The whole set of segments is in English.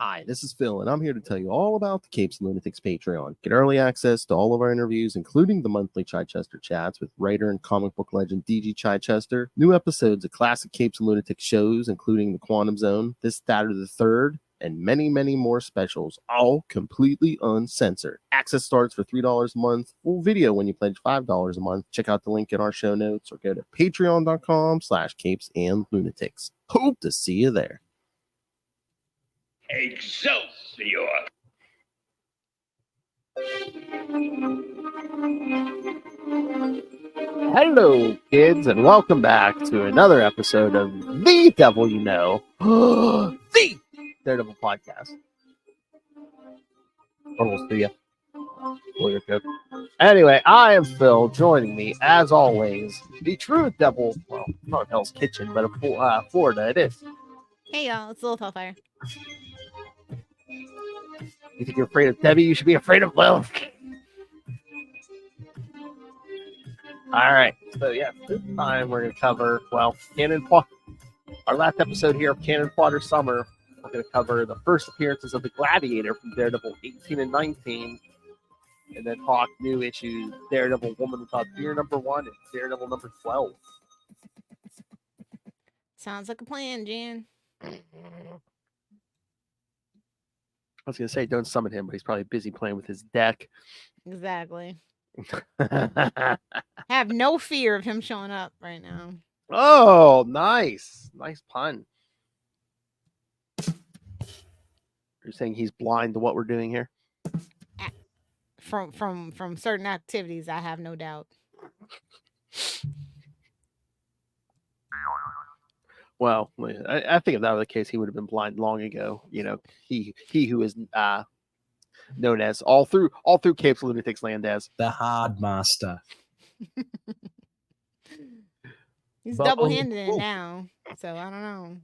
Hi, this is Phil, and I'm here to tell you all about the Capes and Lunatics Patreon. Get early access to all of our interviews, including the monthly Chichester chats with writer and comic book legend DG Chichester, new episodes of classic Capes and Lunatics shows, including The Quantum Zone, This, That, or the Third, and many, many more specials, all completely uncensored. Access starts for $3 a month, full video when you pledge $5 a month. Check out the link in our show notes or go to patreon.com/capesandlunatics. Hope to see you there. Excelsior! Hello, kids, and welcome back to another episode of The Devil You Know, the Daredevil Podcast. Almost to you. Anyway, I am Phil. Joining me, as always, the true devil. Well, not Hell's Kitchen, but Florida. It is. Hey y'all, it's Lilith Hellfire. You think you're afraid of Debbie? You should be afraid of Lilith. All right. So yeah, this time we're going to cover our last episode here of Fodder Summer. We're going to cover the first appearances of the Gladiator from Daredevil 18 and 19, and then talk new issues: Daredevil Woman Without Fear #1 and Daredevil #12. Sounds like a plan, Jan. I was going to say don't summon him, but he's probably busy playing with his deck. Exactly. I have no fear of him showing up right now. Oh, nice pun. You're saying he's blind to what we're doing here? From certain activities, I have no doubt. Well, I think if that were the case, he would have been blind long ago. You know, he who is known as all through Capes Lunatics land as the Hard Master. He's double-handed it now, so I don't know.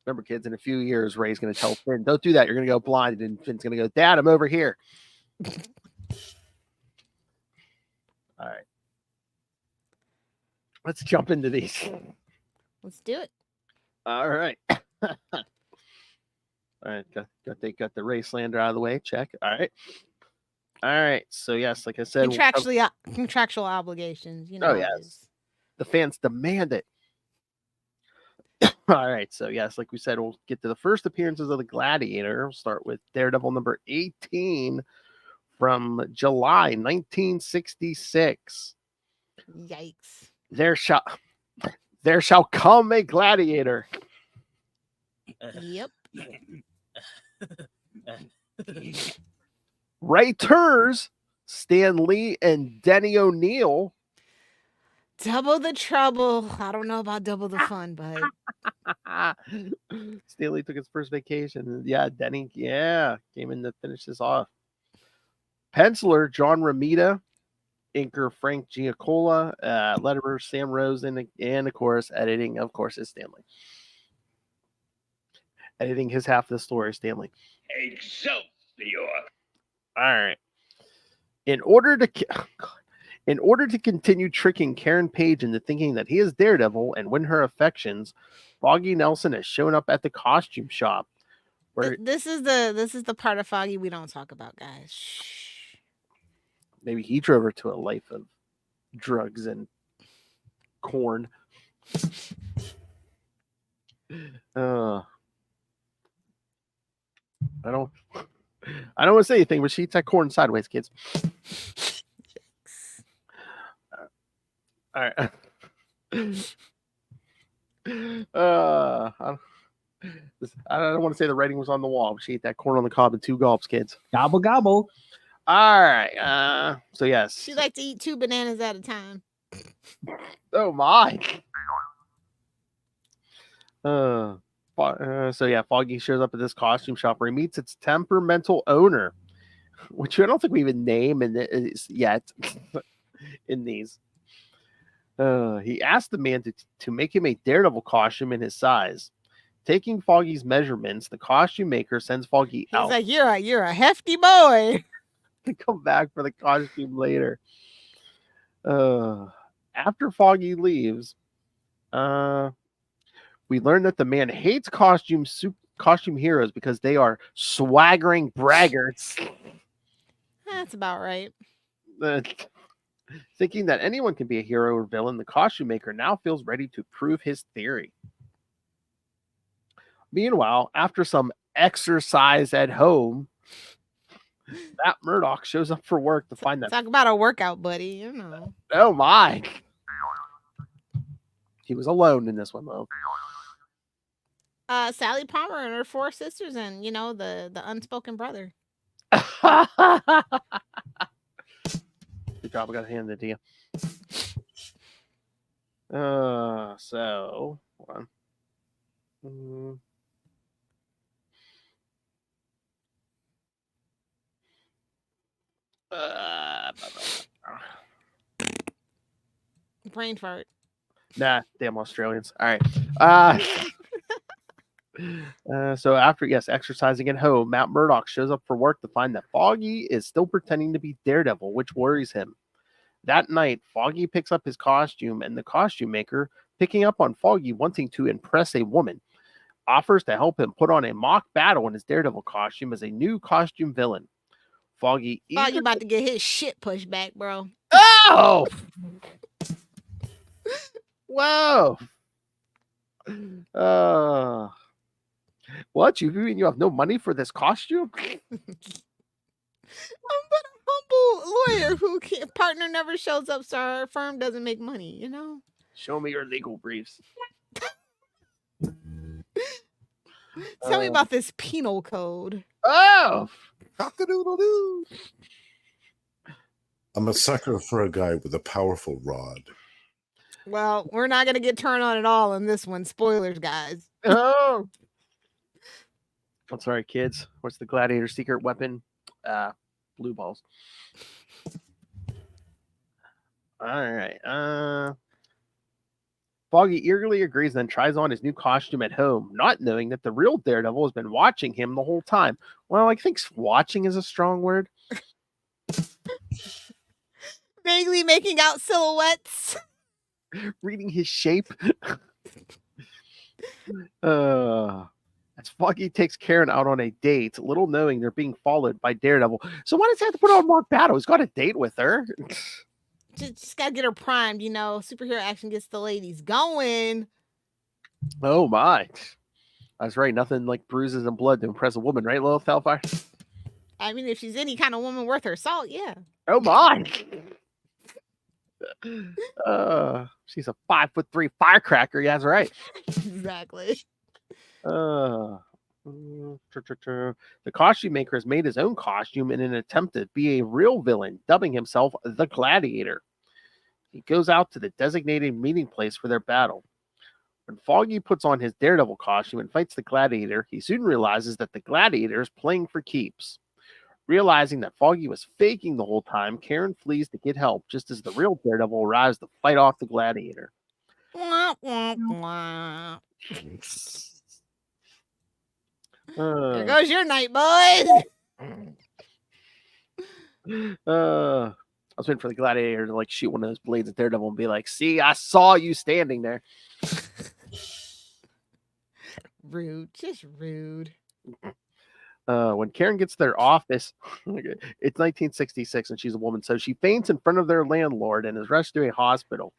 Remember, kids, in a few years, Ray's going to tell Finn, "Don't do that. You're going to go blind," and Finn's going to go, "Dad, I'm over here." All right, let's jump into these. Let's do it. All right. All right. Got the Ray slander out of the way. Check. All right. So yes, like I said, contractual obligations. You know. Oh yes. The fans demand it. All right. So yes, like we said, we'll get to the first appearances of the Gladiator. We'll start with Daredevil #18 from July 1966. Yikes! There shall come a Gladiator. Yep. Writers Stan Lee and Denny O'Neil. Double the trouble. I don't know about double the fun, but Stan Lee took his first vacation. Yeah, Denny, came in to finish this off. Penciler John Romita. Inker Frank Giacola, letterer Sam Rosen, and of course, editing, of course, is Stanley. Editing his half of the story, Stanley. Excelsior! All right. In order to continue tricking Karen Page into thinking that he is Daredevil and win her affections, Foggy Nelson has shown up at the costume shop. Where this is the part of Foggy we don't talk about, guys. Shh. Maybe he drove her to a life of drugs and corn. I don't want to say anything, but she eats that corn sideways, kids. All right. I don't want to say the writing was on the wall, but she ate that corn on the cob in 2 gulps, kids. Gobble, gobble. All right. So yes. She likes to eat 2 bananas at a time. Oh my. Foggy shows up at this costume shop where he meets its temperamental owner, which I don't think we even name yet in these. He asked the man to make him a Daredevil costume in his size. Taking Foggy's measurements, the costume maker sends Foggy out. He's like, you're a hefty boy. To come back for the costume later. After Foggy leaves, we learn that the man hates costume costume heroes because they are swaggering braggarts. That's about right. Thinking that anyone can be a hero or villain, the costume maker now feels ready to prove his theory. Meanwhile, after some exercise at home, Matt Murdock shows up for work to find that. Talk about a workout buddy, you know. Oh my! He was alone in this one, though. Sally Palmer and her 4 sisters, and the unspoken brother. Good job, I got to hand it to you. So hold on. Brain fart. Nah, damn Australians. All right. So after exercising at home, Matt Murdock shows up for work to find that Foggy is still pretending to be Daredevil, which worries him. That night, Foggy picks up his costume, and the costume maker, picking up on Foggy wanting to impress a woman, offers to help him put on a mock battle in his Daredevil costume as a new costume villain. Foggy about to get his shit pushed back, bro. Oh! Whoa! What? You mean you have no money for this costume? I'm but a humble lawyer who partner never shows up, so our firm doesn't make money, Show me your legal briefs. Tell me about this penal code. Oh! Cock-a-doodle-doo! I'm a sucker for a guy with a powerful rod. Well, we're not going to get turned on at all in this one. Spoilers, guys. Oh! I'm sorry, kids. What's the Gladiator secret weapon? Blue balls. All right. Foggy eagerly agrees, then tries on his new costume at home, not knowing that the real Daredevil has been watching him the whole time. Well, I think watching is a strong word. Vaguely making out silhouettes. Reading his shape. As Foggy takes Karen out on a date, little knowing they're being followed by Daredevil. So why does he have to put on Mark Battle? He's got a date with her. Just gotta get her primed, Superhero action gets the ladies going. Oh my. That's right. Nothing like bruises and blood to impress a woman, right, Lilith Hellfire? I mean, if she's any kind of woman worth her salt, yeah. Oh my. She's a 5'3" firecracker. Yeah, that's right. Exactly. The costume maker has made his own costume in an attempt to be a real villain, dubbing himself the Gladiator. He goes out to the designated meeting place for their battle. When Foggy puts on his Daredevil costume and fights the Gladiator, he soon realizes that the Gladiator is playing for keeps. Realizing that Foggy was faking the whole time, Karen flees to get help just as the real Daredevil arrives to fight off the Gladiator. Wah, wah, wah. There goes your night, boys. I was waiting for the Gladiator to shoot one of those blades at Daredevil and be like, "See, I saw you standing there." Rude, just rude. When Karen gets to their office, it's 1966 and she's a woman, so she faints in front of their landlord and is rushed to a hospital.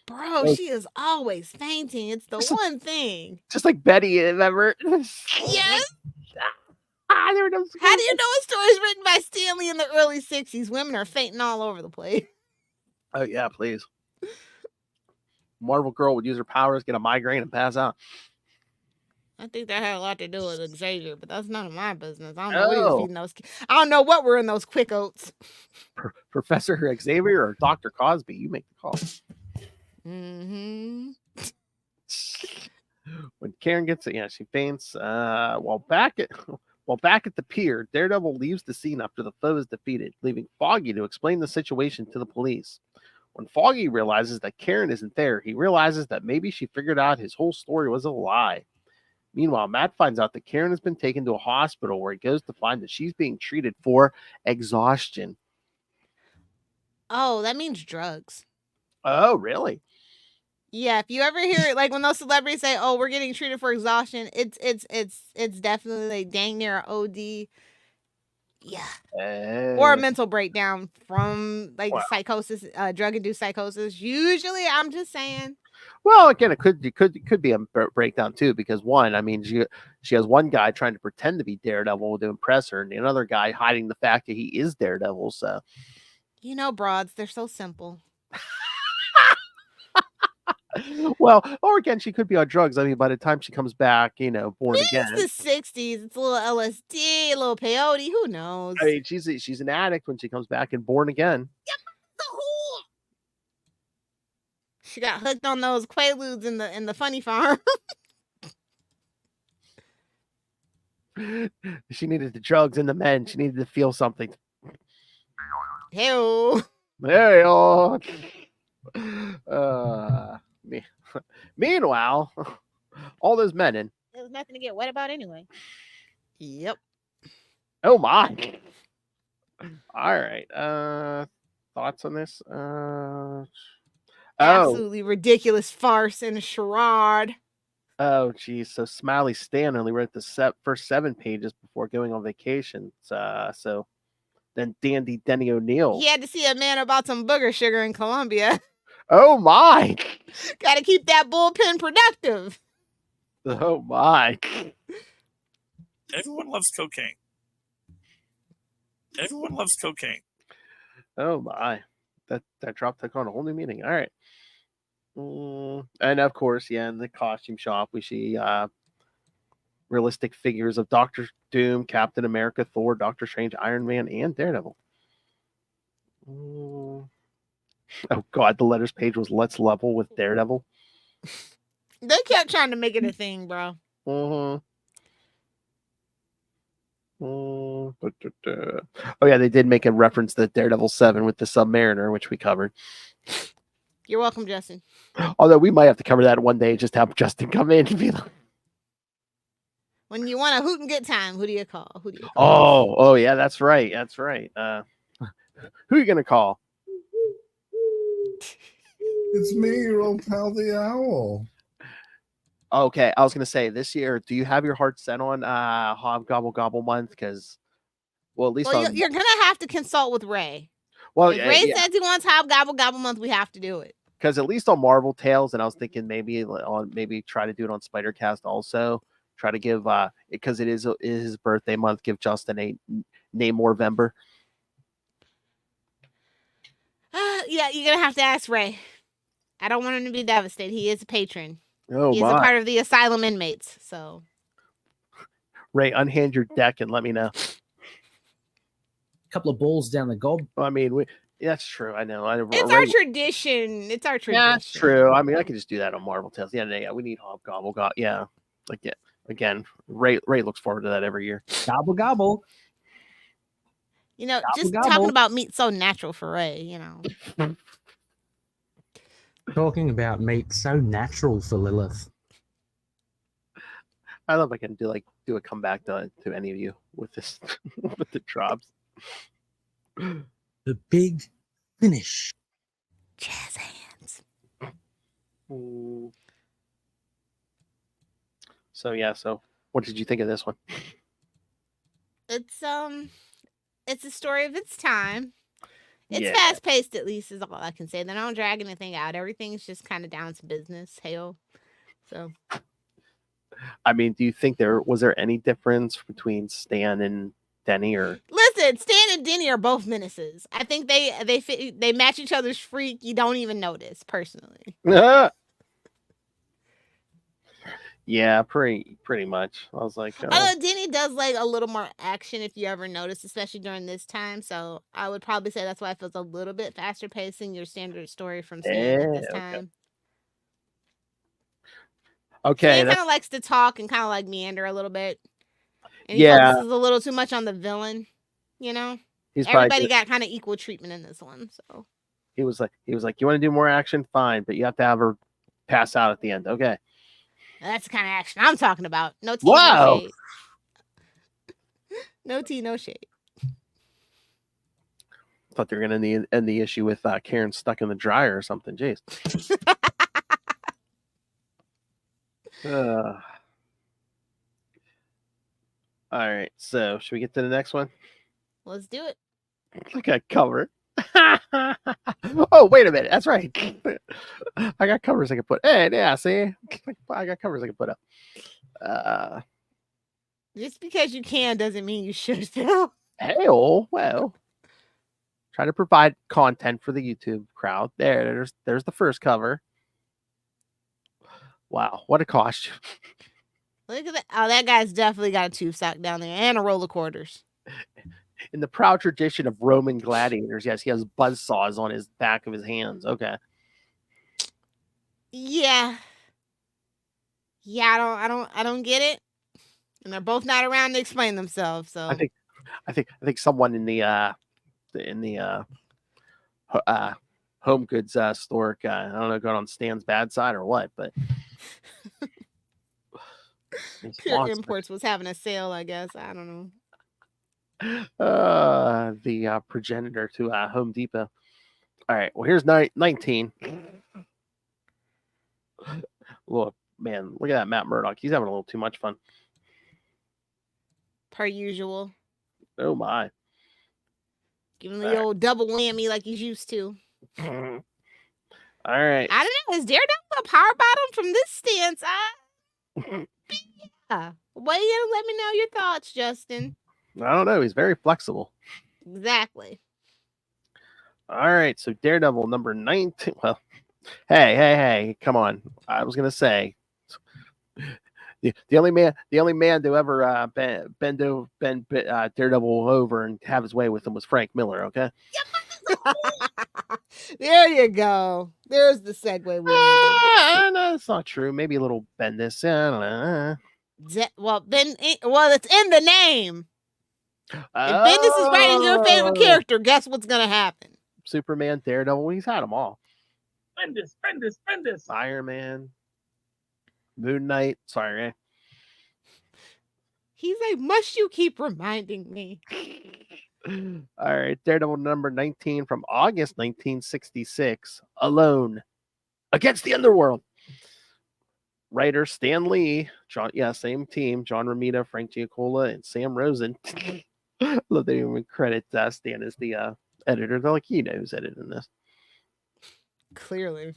Bro, she is always fainting. It's the one thing. Just like Betty, remember? Yes. How do you know a story's written by Stanley in the early 60s? Women are fainting all over the place. Oh, yeah, please. Marvel Girl would use her powers, get a migraine, and pass out. I think that had a lot to do with Xavier, but that's none of my business. I don't know what he was feeding those. I don't know what were in those quick oats. Professor Xavier or Dr. Cosby, you make the call. Mm-hmm. When Karen gets it, she faints. While back at the pier, Daredevil leaves the scene after the foe is defeated, leaving Foggy to explain the situation to the police. When Foggy realizes that Karen isn't there, he realizes that maybe she figured out his whole story was a lie. Meanwhile, Matt finds out that Karen has been taken to a hospital where he goes to find that she's being treated for exhaustion. Oh, that means drugs. Oh, really? Yeah, if you ever hear it, like when those celebrities say, "Oh, we're getting treated for exhaustion," it's definitely like dang near an OD. Yeah. Or a mental breakdown from like Wow. psychosis, drug-induced psychosis. Usually, I'm just saying. Well, again, it could be a breakdown too, because one, I mean, she has one guy trying to pretend to be Daredevil to impress her, and another guy hiding the fact that he is Daredevil. So, You know, broads, they're so simple. well, or again, she could be on drugs. I mean, by the time she comes back, born again. It's the 60s. It's a little LSD, a little peyote. Who knows? I mean, she's an addict when she comes back and born again. She got hooked on those Quaaludes in the funny farm. She needed the drugs and the men. She needed to feel something. Hey-o. Meanwhile, all those men in. There was nothing to get wet about anyway. Yep. Oh my. All right. Thoughts on this? Absolutely ridiculous farce and charade. Oh, geez. So Smiley Stan only wrote the first 7 pages before going on vacation. So then Dandy Denny O'Neil. He had to see a man about some booger sugar in Colombia. Oh my. Got to keep that bullpen productive. Oh my. Everyone loves cocaine. Everyone loves cocaine. Oh my. That drop took on a whole new meaning. All right. And of course, in the costume shop, we see realistic figures of Doctor Doom, Captain America, Thor, Doctor Strange, Iron Man, and Daredevil. Oh God, the letters page was "Let's Level with Daredevil." They kept trying to make it a thing, bro. Oh yeah, they did make a reference to Daredevil 7 with the Submariner, which we covered. You're welcome, Justin. Although we might have to cover that one day, just have Justin come in and be like, when you want a hoot and good time, who do you call? Oh yeah, that's right. Who are you gonna call? It's me, your old pal, the owl. Okay, I was gonna say this year, do you have your heart set on Hobgobble Gobble month? Because, at least you're gonna have to consult with Ray. Well, if Ray says he wants Hobgobble Gobble month, we have to do it. Because at least on Marvel Tales, and I was thinking maybe try to do it on Spider-Cast also. Try to give because it is his birthday month. Give Justin a Namorvember. Yeah, you're gonna have to ask Ray. I don't want him to be devastated. He is a patron. Oh, he's a part of the asylum inmates. So, Ray, unhand your deck and let me know. A couple of balls down the gob. I mean, that's true. I know. It's our tradition. It's our tradition. Yeah, that's true. I mean, I can just do that on Marvel Tales. Yeah, we need Hobgobble. Yeah, again, Ray looks forward to that every year. Gobble gobble. Gobble, just gobble. Talking about meat so natural for Ray. Talking about meat so natural for Lilith. I love I can do a comeback to any of you with this with the drops. The big finish. Jazz hands. So what did you think of this one? It's a story of its time. It's fast paced, at least, is all I can say. They don't drag anything out. Everything's just kind of down to business. So, I mean, do you think was there any difference between Stan and Denny? Or listen, Stan and Denny are both menaces. I think they match each other's freak. You don't even notice, personally. Yeah, pretty much. I was like, Denny does like a little more action, if you ever notice, especially during this time. So I would probably say that's why it feels a little bit faster paced than your standard story from Stan at this time. Okay. Stan kind of likes to talk and kind of like meander a little bit, and he focuses a little too much on the villain. Everybody got kind of equal treatment in this one. So he was like, you want to do more action? Fine, but you have to have her pass out at the end. Okay. That's the kind of action I'm talking about. No tea, no shade. No tea, no shade. Thought they were going to end the issue with Karen stuck in the dryer or something. Jeez. All right, so should we get to the next one? Let's do it. Look at cover. Oh, wait a minute. That's right. I got covers I can put. Hey, yeah, see? I got covers I can put up. Just because you can doesn't mean you should, Phil. Hey, well. Trying to provide content for the YouTube crowd. There's the first cover. Wow, what a costume. Look at that. Oh, that guy's definitely got a tube sock down there and a roll of quarters. In the proud tradition of Roman gladiators, yes, he has buzzsaws on his back of his hands. Okay. Yeah. Yeah, I don't get it. And they're both not around to explain themselves. So I think someone in the home goods store, I don't know, got on Stan's bad side or what, but Pure Imports was having a sale, I guess. I don't know. The progenitor to Home Depot. All right, well, here's 19. Look, man, look at that Matt Murdock. He's having a little too much fun. Per usual. Oh, my. Give him the old double whammy like he's used to. All right. I don't know. Is Daredevil a power bottom from this stance? Yeah. Weigh in. Let me know your thoughts, Justin. I don't know. He's very flexible. Exactly. All right. So Daredevil number 19. Well, hey, come on. I was gonna say the only man to ever bend Daredevil over and have his way with him was Frank Miller. Okay. There you go. There's the segue. No, it's not true. Maybe a little Bendis. I don't know. It's in the name. If Bendis is writing your favorite character, guess what's gonna happen? Superman, Daredevil. He's had them all. Bendis. Iron Man, Moon Knight. Sorry, Ray. He's like, must you keep reminding me? All right, Daredevil number 19 from August 1966. Alone against the underworld. Writer Stan Lee, same team. John Romita, Frank Giacola, and Sam Rosen. Love they even credit Stan as the editor. They're like, he knows editing this. Clearly.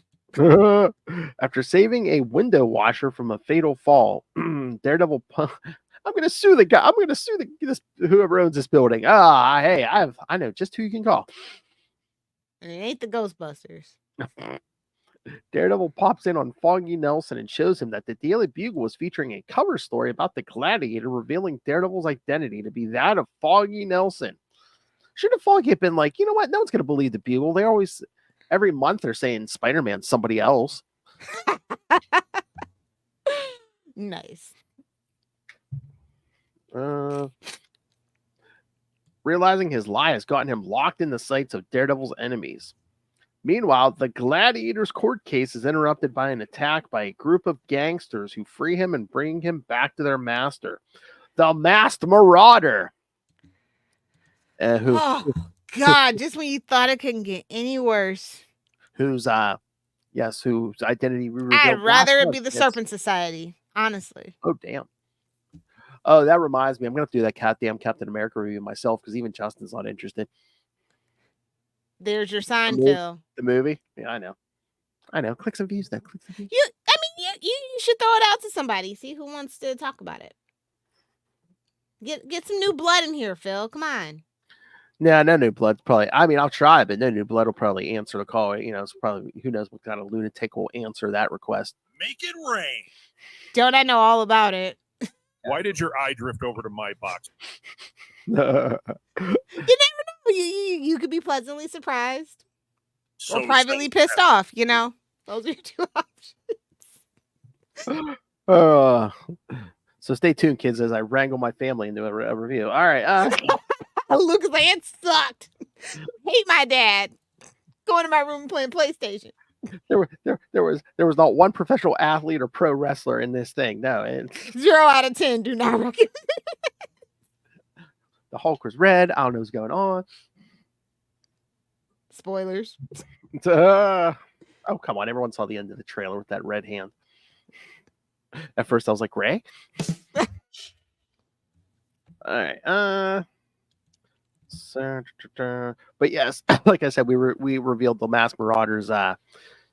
After saving a window washer from a fatal fall, Daredevil. I'm going to sue the guy. I'm going to sue whoever owns this building. Hey, I know just who you can call. And it ain't the Ghostbusters. Daredevil pops in on Foggy Nelson and shows him that the Daily Bugle was featuring a cover story about the Gladiator, revealing Daredevil's identity to be that of Foggy Nelson. Shouldn't Foggy have been like, you know what? No one's going to believe the Bugle. They always, every month, they're saying Spider-Man's somebody else. Nice. Realizing his lie has gotten him locked in the sights of Daredevil's enemies. Meanwhile, the Gladiator's court case is interrupted by an attack by a group of gangsters who free him and bring him back to their master, the Masked Marauder. Oh, God, just when you thought it couldn't get any worse. Whose identity we revealed. I'd rather it be the Serpent Society, honestly. Oh, damn. Oh, that reminds me. I'm going to do that goddamn Captain America review myself because even Justin's not interested. There's your sign, Phil. The movie? Yeah, I know. Click some views, though. You should throw it out to somebody. See who wants to talk about it. Get some new blood in here, Phil. Come on. No new blood. Probably. I mean, I'll try, but no new blood will probably answer the call. You know, it's probably, who knows what kind of lunatic will answer that request. Make it rain. Don't I know all about it? Why did your eye drift over to my box? You never know. You could be pleasantly surprised or privately pissed off. You know, those are your two options. So stay tuned, kids, as I wrangle my family into a review. All right. Lucas Ant sucked. Hate my dad. Going to my room and playing PlayStation. There was not one professional athlete or pro wrestler in this thing. No. 0 out of 10. Do not recommend. The Hulk was red. I don't know what's going on. Spoilers. Oh, come on. Everyone saw the end of the trailer with that red hand. At first, I was like, Ray? All right. But yes, like I said, we revealed the Masked Marauders'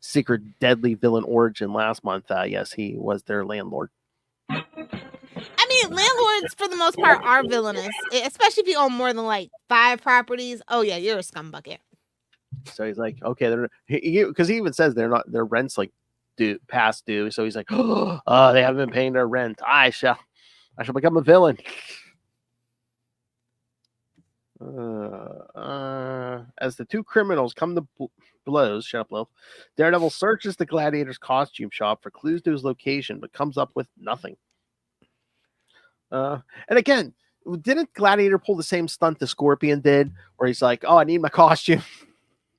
secret deadly villain origin last month. Yes, he was their landlord. I mean, landlords for the most part are villainous, especially if you own more than like 5 properties. Oh yeah, you're a scumbucket. So he's like, okay, because he even says their rent's like past due. So he's like, oh, they haven't been paying their rent. I shall become a villain. As the two criminals come to blows, shut up, Lil. Daredevil searches the Gladiator's costume shop for clues to his location, but comes up with nothing. And again, didn't Gladiator pull the same stunt the Scorpion did, where he's like, "Oh, I need my costume."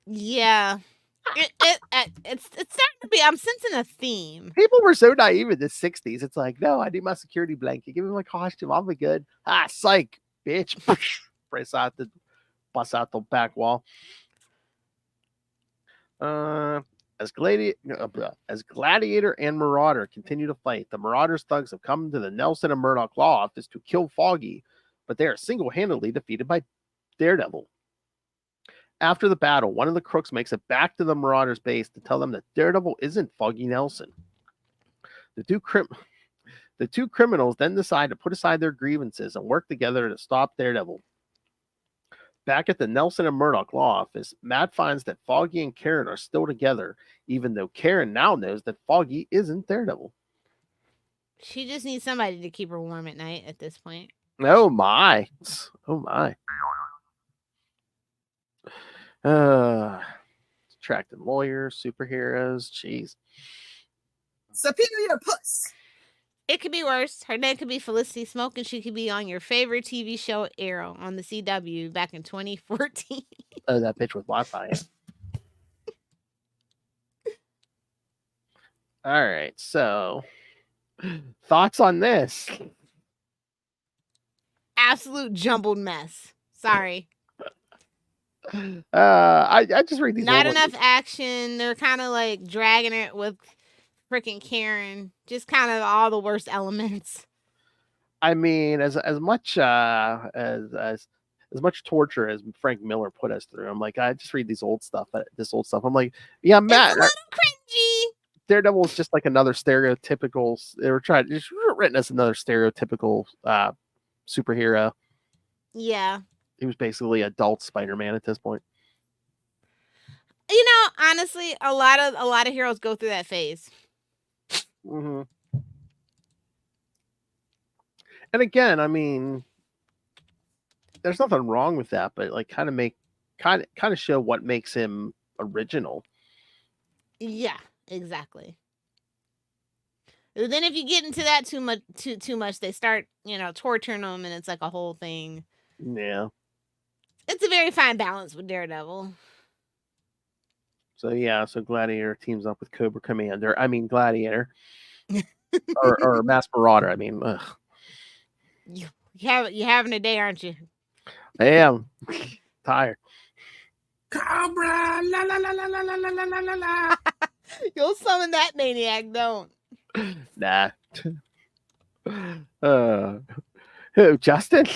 Yeah, it's starting to be. I'm sensing a theme. People were so naive in the '60s. It's like, no, I need my security blanket. Give me my costume. I'll be good. Ah, psych, bitch. Bust out the back wall. As Gladiator and Marauder continue to fight, the Marauders thugs have come to the Nelson and Murdoch law office to kill Foggy, but they are single-handedly defeated by Daredevil. After the battle, one of the crooks makes it back to the Marauders' base to tell them that Daredevil isn't Foggy Nelson. The two criminals then decide to put aside their grievances and work together to stop Daredevil. Back at the Nelson and Murdoch law office, Matt finds that Foggy and Karen are still together, even though Karen now knows that Foggy isn't Daredevil. She just needs somebody to keep her warm at night at this point. Oh my. Oh my. Attracting lawyers, superheroes, jeez. Superior puss. It could be worse. Her name could be Felicity Smoke, and she could be on your favorite TV show, Arrow, on the CW back in 2014. Oh, that bitch with Wi-Fi. All right, so thoughts on this? Absolute jumbled mess. Sorry. I just read these. Not enough action. They're kind of like dragging it with freaking Karen. Just kind of all the worst elements. I mean, as much as much torture as Frank Miller put us through, I'm like, I just read this old stuff. I'm like, yeah, Matt. It's a little cringy. Daredevil is just like another stereotypical. They were just written as another stereotypical superhero. Yeah. He was basically adult Spider-Man at this point. You know, honestly, a lot of heroes go through that phase. Mm-hmm. And again, I mean, there's nothing wrong with that, but like kind of show what makes him original. Yeah, exactly. Then if you get into that too much, they start, torturing them, and it's like a whole thing. Yeah. It's a very fine balance with Daredevil. So Gladiator teams up with Cobra Commander. I mean Gladiator. or Masked Marauder. I mean, ugh. You're having a day, aren't you? I am tired. Cobra, la la la la la la la la la la. You'll summon that maniac, don't. Nah. Who, Justin?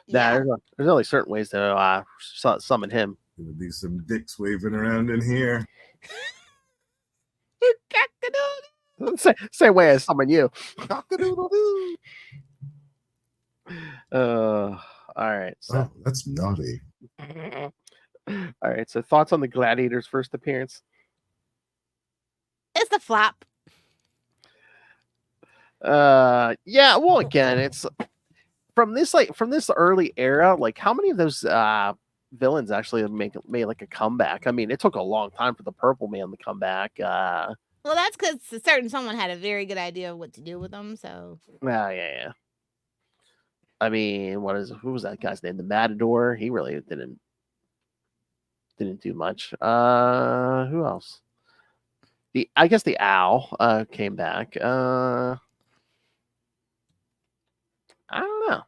Yeah. Nah, there's only certain ways to summon him. Gonna be some dicks waving around in here. Same way as summon you. All right. So. Oh, that's naughty. All right. So thoughts on the Gladiator's first appearance? It's a flop. Yeah. Well, again, it's from this early era. Like, how many of those villains actually made like a comeback? I mean, it took a long time for the Purple Man to come back. Well, that's because a certain someone had a very good idea of what to do with them. So. Yeah. I mean, who was that guy's name? The Matador. He really didn't do much. Who else? I guess the Owl came back. I don't know.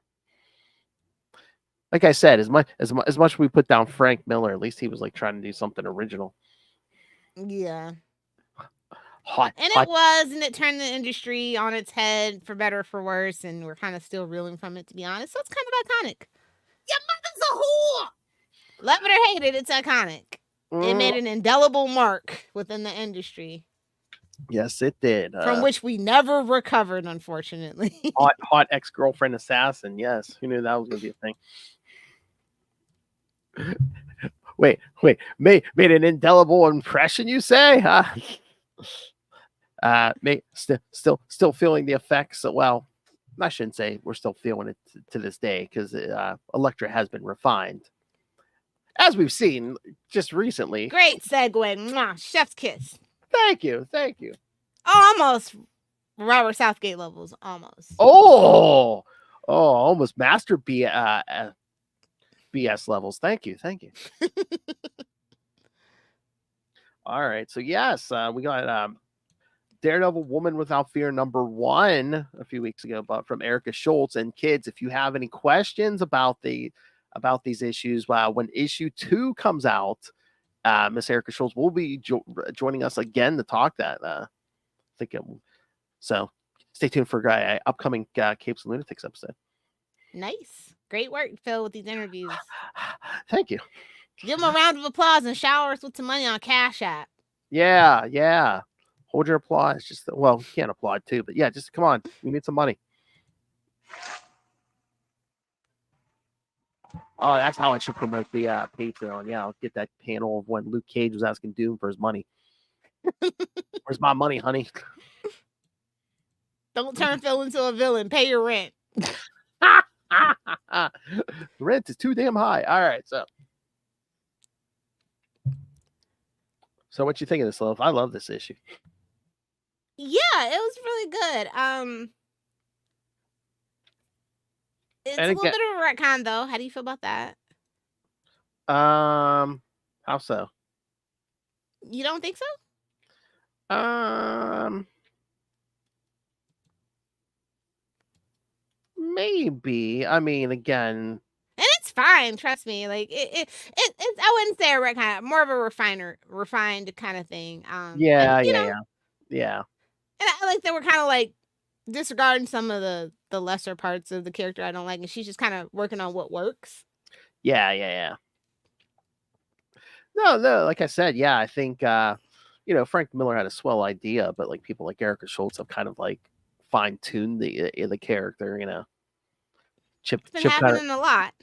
Like I said, as much we put down Frank Miller, at least he was like trying to do something original. Yeah. Hot. And hot. it was, and it turned the industry on its head for better or for worse, and we're kind of still reeling from it, to be honest. So it's kind of iconic. Your mother's a whore. Love it or hate it, it's iconic. It made an indelible mark within the industry. Yes, it did. From which we never recovered, unfortunately. hot ex-girlfriend assassin. Yes, who knew that was going to be a thing? Wait. Made an indelible impression, you say? Still feeling the effects. Well, I shouldn't say we're still feeling it to this day, because Elektra has been refined, as we've seen just recently. Great segue. Mwah, chef's kiss. Thank you. Almost Robert Southgate levels. Almost. Oh, almost master BS levels. Thank you. All right. So yes, we got Daredevil Woman Without Fear #1 a few weeks ago, but from Erica Schultz. And kids, if you have any questions about these issues, when issue 2 comes out, Miss Erica Schultz will be joining us again to talk that. So stay tuned for upcoming Capes and Lunatics episode. Nice. Great work, Phil, with these interviews. Thank you. Give him a round of applause and shower us with some money on Cash App. Yeah. Hold your applause. You can't applaud too, but yeah, just come on. We need some money. Oh, that's how I should promote the Patreon. Yeah, I'll get that panel of when Luke Cage was asking Doom for his money. Where's my money, honey? Don't turn Phil into a villain. Pay your rent. Rent is too damn high. All right, so what you think of this, Lilith? I love this issue. Yeah, it was really good. It's a little bit of a retcon, though. How do you feel about that? How so? You don't think so? Maybe. I mean, again, and it's fine. Trust me. Like it's I wouldn't say a retcon, more of a refined kind of thing. Yeah. And I like that we're kind of like disregarding some of the lesser parts of the character I don't like, and she's just kind of working on what works. Yeah. No, like I said, yeah, I think Frank Miller had a swell idea, but like people like Erica Schultz have kind of like fine-tuned the character, Chip happening a lot.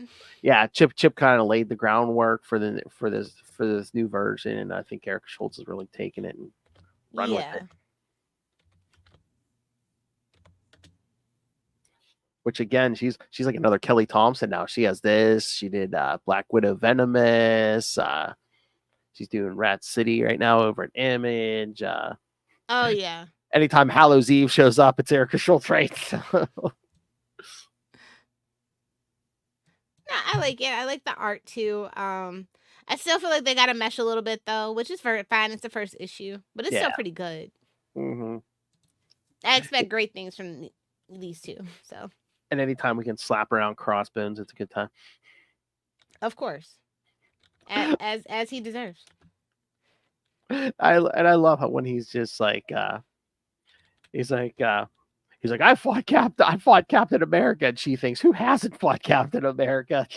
Yeah, Chip kind of laid the groundwork for this new version, and I think Erica Schultz has really taken it and run with it. Which again, she's like another Kelly Thompson now. She has this. She did Black Widow Venomous. She's doing Rat City right now over at Image. Oh yeah. Anytime Hallows Eve shows up, it's Erica Schultz, right? No, I like it. I like the art too. I still feel like they got to mesh a little bit though, which is fine. It's the first issue, but it's still pretty good. Mm-hmm. I expect great things from these two. So. And anytime we can slap around Crossbones, it's a good time. Of course, as he deserves. I love how when he's just like, he's like, I fought Captain America, and she thinks, who hasn't fought Captain America?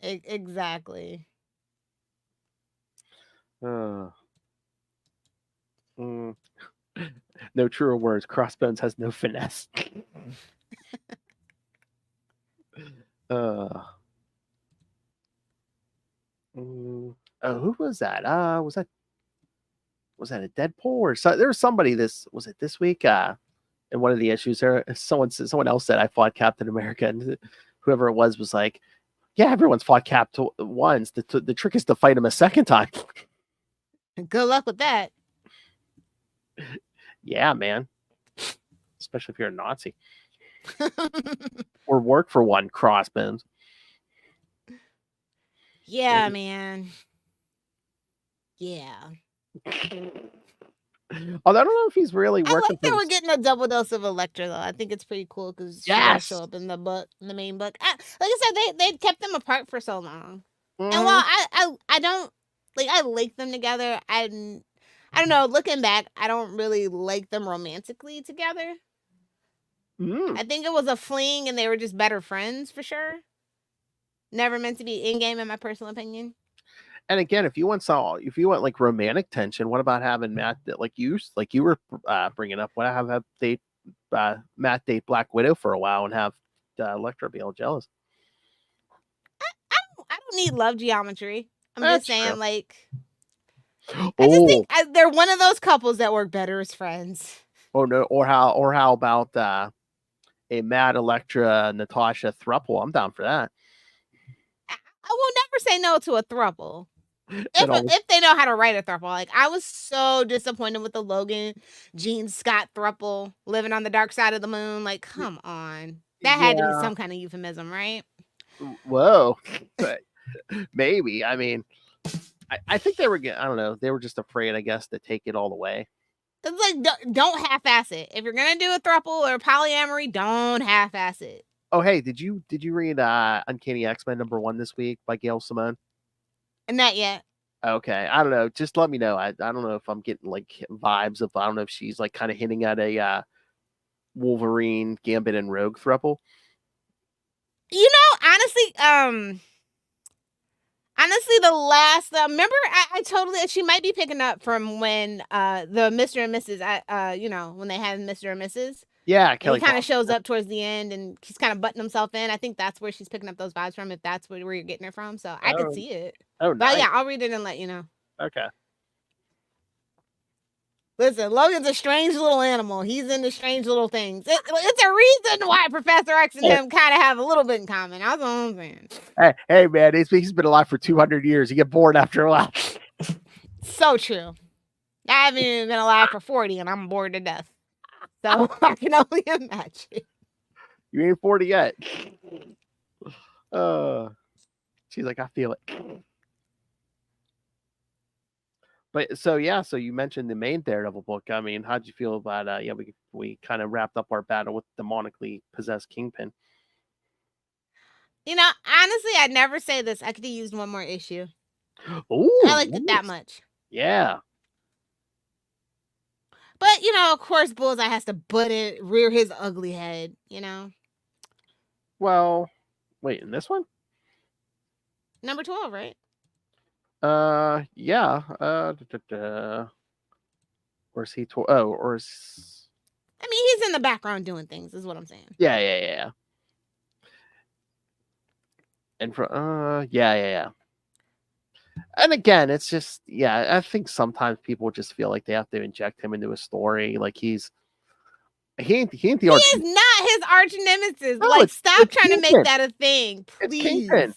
Exactly. No truer words. Crossbones has no finesse. Who was that? Was that a Deadpool or so? There was somebody this week? In one of the issues, there someone else said I fought Captain America, and whoever it was like, yeah, everyone's fought Cap once. The trick is to fight him a second time. Good luck with that. Yeah, man. Especially if you're a Nazi. Or work for one, Crossbones. Yeah, man. Yeah. Although I don't know if he's really working. I like that we're getting a double dose of Elektra, though. I think it's pretty cool because she does show up in the main book. Like I said, they kept them apart for so long, and while I don't like, I like them together. I don't know. Looking back, I don't really like them romantically together. I think it was a fling and they were just better friends for sure. Never meant to be in game, in my personal opinion. And again, if you want like romantic tension, what about having Matt like you were bringing up? What have Matt date Black Widow for a while and have Elektra be all jealous? I don't need love geometry. I'm That's just saying, true. like, I just think they're one of those couples that work better as friends. Oh no, or how about a Matt Elektra Natasha throuple? I'm down for that. I will never say no to a throuple. If they know how to write a throuple. Like, I was so disappointed with the Logan Gene Scott throuple living on the dark side of the moon. Like, come on. That had to be some kind of euphemism, right? Whoa. But maybe. I mean, I think they were, I don't know, they were just afraid, I guess, to take it all the way. It's like, don't half-ass it. If you're going to do a throuple or polyamory, don't half-ass it. Oh, hey, did you read Uncanny X-Men #1 this week by Gail Simone? Not yet. Okay, I don't know. Just let me know. I don't know if I'm getting like vibes of, I don't know if she's like kind of hinting at a Wolverine, Gambit, and Rogue throuple. You know, honestly, the last, remember, I totally, she might be picking up from when the Mr. and Mrs., you know, when they had Mr. and Mrs. Yeah, and Kelly he kind of shows up towards the end and he's kind of butting himself in. I think that's where she's picking up those vibes from, if that's where you're getting it from. So I could see it. Oh, but nice. yeah, I'll read it and let you know. Okay. Listen, Logan's a strange little animal. He's into strange little things. It's a reason why Professor X and him kind of have a little bit in common. That's what I'm saying. Hey, man, he's been alive for 200 years. You get bored after a while. So true. I haven't even been alive for 40 and I'm bored to death. So I can only imagine. You ain't 40 yet. She's like, I feel it. But so you mentioned the main Daredevil book. I mean, how'd you feel about we kind of wrapped up our battle with demonically possessed Kingpin. You know, honestly, I'd never say this. I could have used one more issue. Ooh, I liked it that much. Yeah. But, you know, of course, Bullseye has to rear his ugly head, you know? Well, wait, in this one? Number 12, right? Yeah. Or is he? Or is? I mean, he's in the background doing things, is what I'm saying. Yeah. And yeah. And again, it's just, I think sometimes people just feel like they have to inject him into a story. Like he ain't the arch. He is not his arch nemesis. No, like, stop it's trying Kingpin. to make that a thing, please. It's Kingpin.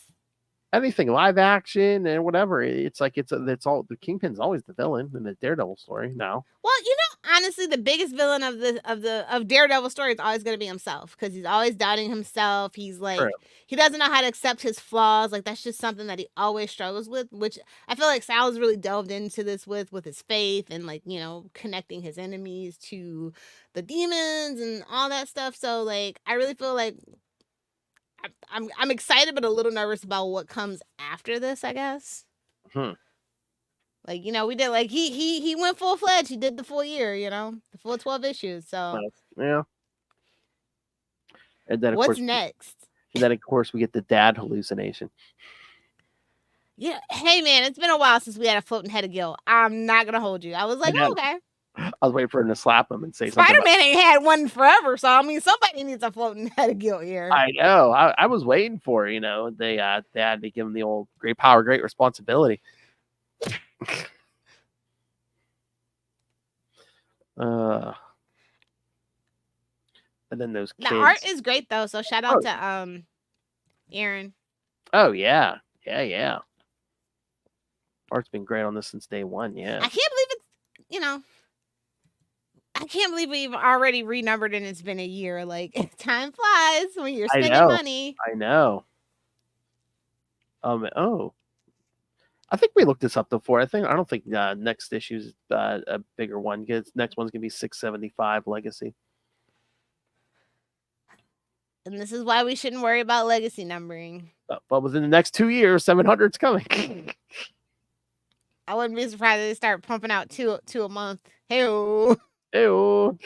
Anything live action and whatever, it's like it's all the Kingpin's always the villain in the Daredevil story now. Well, you know, honestly, the biggest villain of Daredevil story is always going to be himself, because he's always doubting himself. He's like, he doesn't know how to accept his flaws. Like, that's just something that he always struggles with, which I feel like Sal's really delved into this with his faith and, like, you know, connecting his enemies to the demons and all that stuff. So, like, I really feel like I'm excited but a little nervous about what comes after this, I guess. Like, you know, we did, like, he went full-fledged. He did the full year, you know, the full 12 issues. So yeah. And then what's next? And then of course we get the dad hallucination. Yeah. Hey man, it's been a while since we had a floating head of guilt. I'm not gonna hold you. I was like, okay. I was waiting for him to slap him and say something. Spider-Man ain't had one forever, so I mean, somebody needs a floating head of guilt here. I know. I was waiting for, you know, they had to give him the old great power, great responsibility. And then those kids. The art is great though, so shout out to Aaron. Oh yeah. Art's been great on this since day one. Yeah. I can't believe it's, you know, I can't believe we've already renumbered and it's been a year. Like, time flies when you're spending money. I know. I think we looked this up before. I don't think next issue's a bigger one. Next one's gonna be 675 Legacy. And this is why we shouldn't worry about legacy numbering. But within the next 2 years, 700's coming. I wouldn't be surprised if they start pumping out two a month. Hey-o. Ew.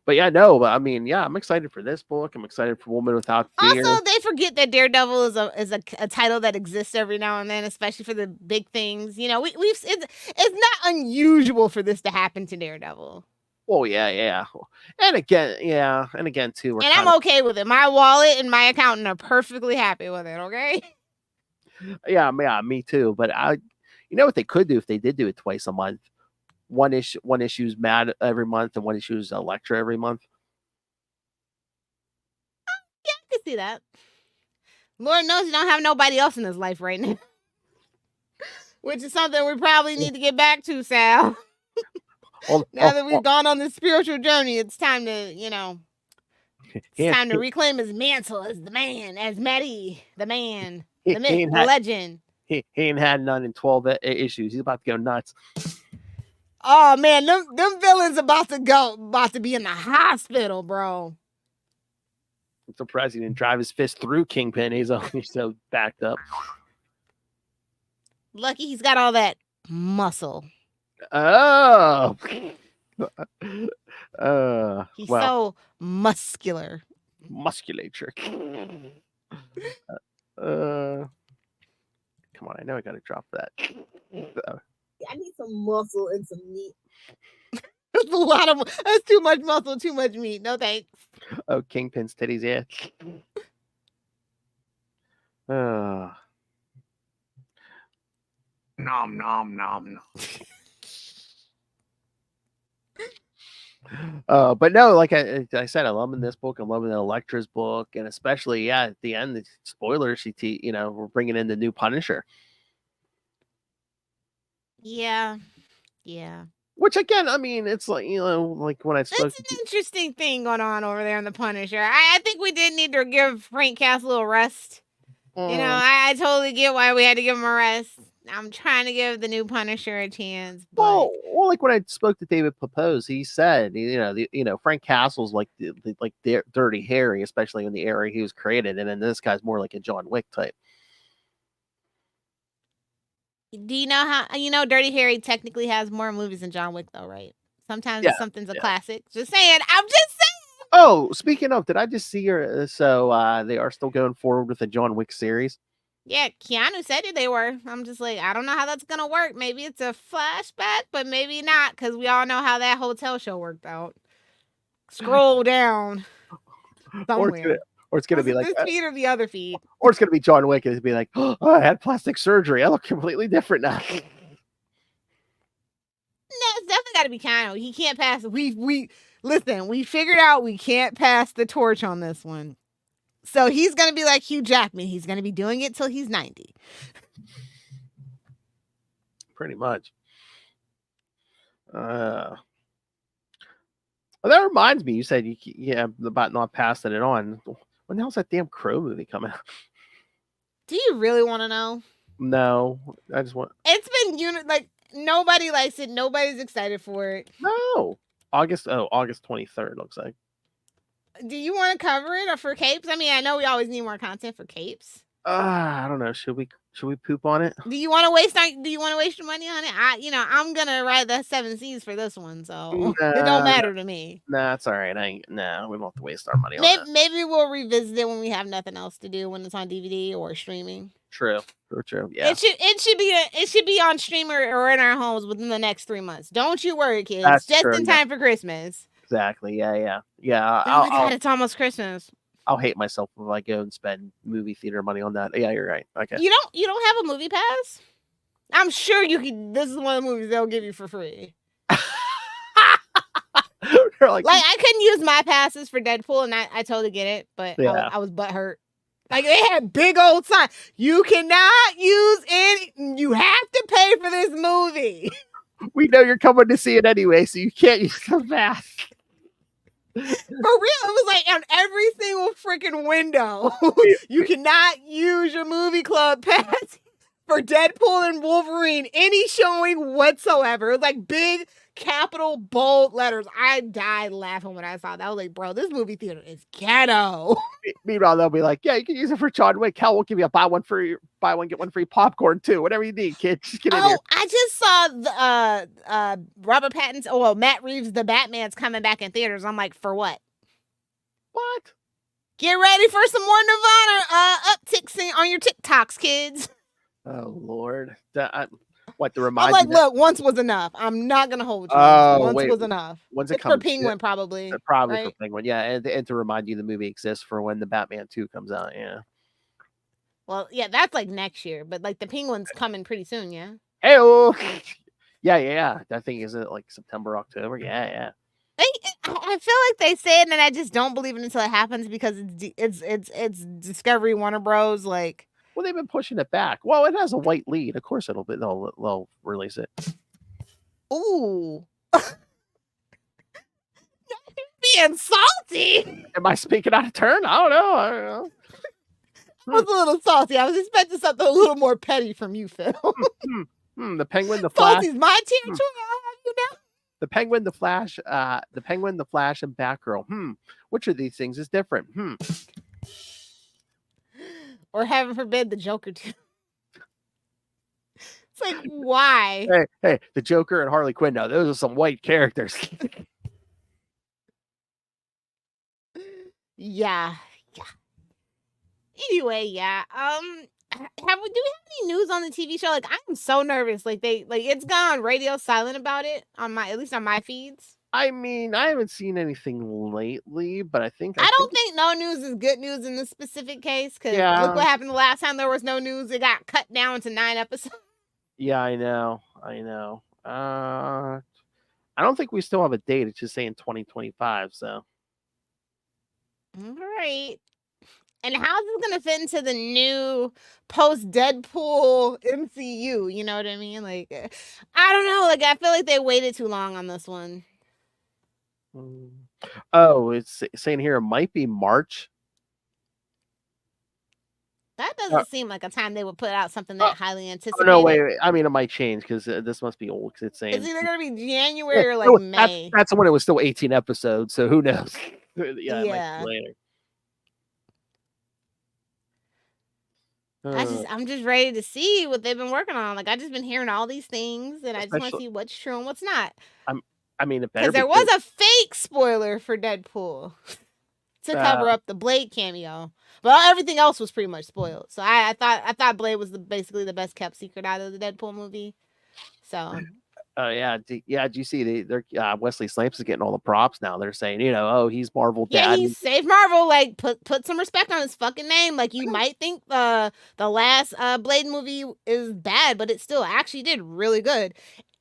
But yeah, no, but I mean, yeah, I'm excited for this book. I'm excited for Woman Without Fear. Also, they forget that Daredevil is a title that exists every now and then, especially for the big things. You know, it's not unusual for this to happen to Daredevil. Oh yeah. And again too. And I'm okay with it. My wallet and my accountant are perfectly happy with it. Okay. Yeah, me too. But you know what they could do if they did do it twice a month? One issue's Mad every month, and one issue's Elektra every month. Yeah, I can see that. Lord knows you don't have nobody else in his life right now, which is something we probably need to get back to, Sal. Now that we've gone on this spiritual journey, it's time to, time to reclaim his mantle as the man, as Matty, the man, the myth, the legend. He ain't had none in 12 issues. He's about to go nuts. Oh man, them villains about to be in the hospital, bro. I'm surprised he didn't drive his fist through Kingpin. He's so backed up. Lucky he's got all that muscle. Oh. He's so muscular. Musculature. Come on, I know I gotta drop that. I need some muscle and some meat. That's too much muscle, too much meat. No thanks. Oh, Kingpin's titties, yeah. Nom nom nom nom. But no, like I said, I'm loving this book. I'm loving the Elektra's book, and especially, at the end, the spoilers. We're bringing in the new Punisher. Yeah. Which again, I mean, it's like like when I spoke. It's an interesting thing going on over there in the Punisher. I think we did need to give Frank Castle a rest. I totally get why we had to give him a rest. I'm trying to give the new Punisher a chance. But... Well, like when I spoke to David Papose, he said, Frank Castle's like Dirty Harry, especially in the era he was created, and then this guy's more like a John Wick type. Do you know how Dirty Harry technically has more movies than John Wick though, right? Sometimes something's a classic. Just saying. I'm just saying. Oh, speaking of, did I just see your so they are still going forward with the John Wick series? Yeah, Keanu said it they were. I'm just like, I don't know how that's gonna work. Maybe it's a flashback, but maybe not, because we all know how that hotel show worked out. Scroll down somewhere. Or it's gonna be like this feed or the other feed. Or it's gonna be John Wick and it'd be like, oh, I had plastic surgery. I look completely different now. No, it's definitely gotta be Keanu. He can't pass. We figured out we can't pass the torch on this one. So he's gonna be like Hugh Jackman. He's gonna be doing it till he's 90. Pretty much. Well, that reminds me. You said about not passing it on. When the hell's that damn Crow movie coming out? Do you really want to know? No, I just want. It's been nobody likes it. Nobody's excited for it. No, August 23rd looks like. Do you want to cover it or for Capes? I mean, I know we always need more content for Capes. I don't know. Should we poop on it? Do you want to waste your money on it? I'm gonna ride the 7 Seas for this one, so it don't matter to me. Nah, it's all right. We don't have to waste our money on that. Maybe we'll revisit it when we have nothing else to do, when it's on DVD or streaming. True. Yeah. It should be on streamer or in our homes within the next 3 months. Don't you worry, kids. That's just true, in time for Christmas. Exactly. Yeah. Oh my God, it's almost Christmas. I'll hate myself if I go and spend movie theater money on that. Yeah, you're right. Okay. You don't have a movie pass? I'm sure you can. This is one of the movies they'll give you for free. Like I couldn't use my passes for Deadpool, and I totally get it, but I was butthurt. Like they had big old sign. You cannot use any. You have to pay for this movie. We know you're coming to see it anyway, so you can't use the pass. For real, it was like on every single freaking window. You cannot use your movie club pass for Deadpool and Wolverine any showing whatsoever. It was like big, capital, bold letters. I died laughing when I saw that. I was like, bro, this movie theater is ghetto. Meanwhile, they'll be like, yeah, you can use it for John Wick. Hell, we'll give you a buy one, get one free popcorn too. Whatever you need, kid. Just get in here. I just saw the Robert Pattinson. Well, Matt Reeves, the Batman's coming back in theaters. I'm like, for what? What? Get ready for some more Nirvana upticks on your TikToks, kids. Oh Lord. What to I'm remind like, you? look, once was enough. I'm not gonna hold you. Oh, Once wait. was enough. When's it It's for coming? Penguin, probably. Probably right? for Penguin, yeah, and to remind you the movie exists for when the Batman 2 comes out, yeah. Well, yeah, that's like next year, but like the Penguin's coming pretty soon, yeah. Hey, yeah. I think is it like September, October? Yeah. I feel like they say it, and I just don't believe it until it happens because it's Discovery Warner Bros. Like, well, they've been pushing it back. Well, it has a white lead, of course they'll release it. ooh, being salty. Am I speaking out of turn? I don't know. I was a little salty. I was expecting something a little more petty from you, Phil. The Penguin, the Flash. Salty's my territory. I'll have you know. The Penguin, the Flash, and Batgirl. Which of these things is different? Or heaven forbid, the Joker too. It's like, why? Hey, the Joker and Harley Quinn. Now, those are some white characters. Yeah. Anyway, yeah. Do we have any news on the TV show? Like, I'm so nervous. Like it's gone radio silent about it at least on my feeds. I mean, I haven't seen anything lately, but I think I don't think no news is good news in this specific case because Yeah. look what happened the last time there was no news. It got cut down to 9 episodes. Yeah, I know. I don't think we still have a date. It's just saying 2025. So All right. And how's this gonna fit into the new post Deadpool MCU? You know what I mean? Like, I don't know. Like, I feel like they waited too long on this one. Oh, it's saying here it might be March. That doesn't seem like a time they would put out something that highly anticipated. No, wait. I mean, it might change because this must be old. Because it's saying It's either gonna be January or like no, May. That's when it was still 18 episodes. So who knows? Yeah. It might Yeah. be later. I'm just ready to see what they've been working on. Like, I just been hearing all these things, and I just want to see what's true and what's not. I mean, it better Because there be was good. a fake spoiler for Deadpool to cover up the Blade cameo, but everything else was pretty much spoiled. So I thought Blade was basically the best kept secret out of the Deadpool movie. So. Oh yeah, do you see they're Wesley Snipes is getting all the props now? They're saying, he's Marvel dad. Yeah, he saved Marvel. Like, put some respect on his fucking name. Like, you might think the last Blade movie is bad, but it still actually did really good.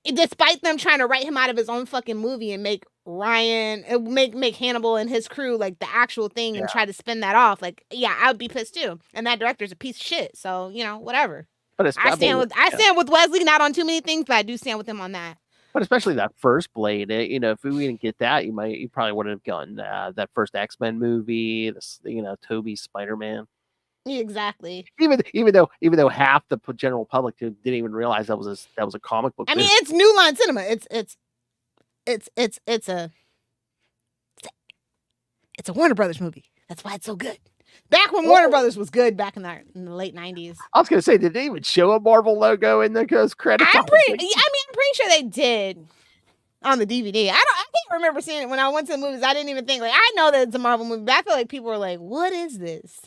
Despite them trying to write him out of his own fucking movie and make make Hannibal and his crew like the actual thing and try to spin that off. Like, yeah, I would be pissed too. And that director's a piece of shit. So, whatever. But I stand with Wesley, not on too many things, but I do stand with him on that. But especially that first Blade, if we didn't get that, you probably would have gotten that first X-Men movie, Toby's Spider-Man. Exactly. Even though half the general public didn't even realize that was a comic book. I mean, it's New Line Cinema. It's a Warner Brothers movie. That's why it's so good. Back when Warner Brothers was good, back in the late 90s. I was gonna say, did they even show a Marvel logo in the credits? I'm pretty sure they did on the DVD. I can't remember seeing it when I went to the movies. I didn't even think I know that it's a Marvel movie, but I feel like people were like, "What is this?"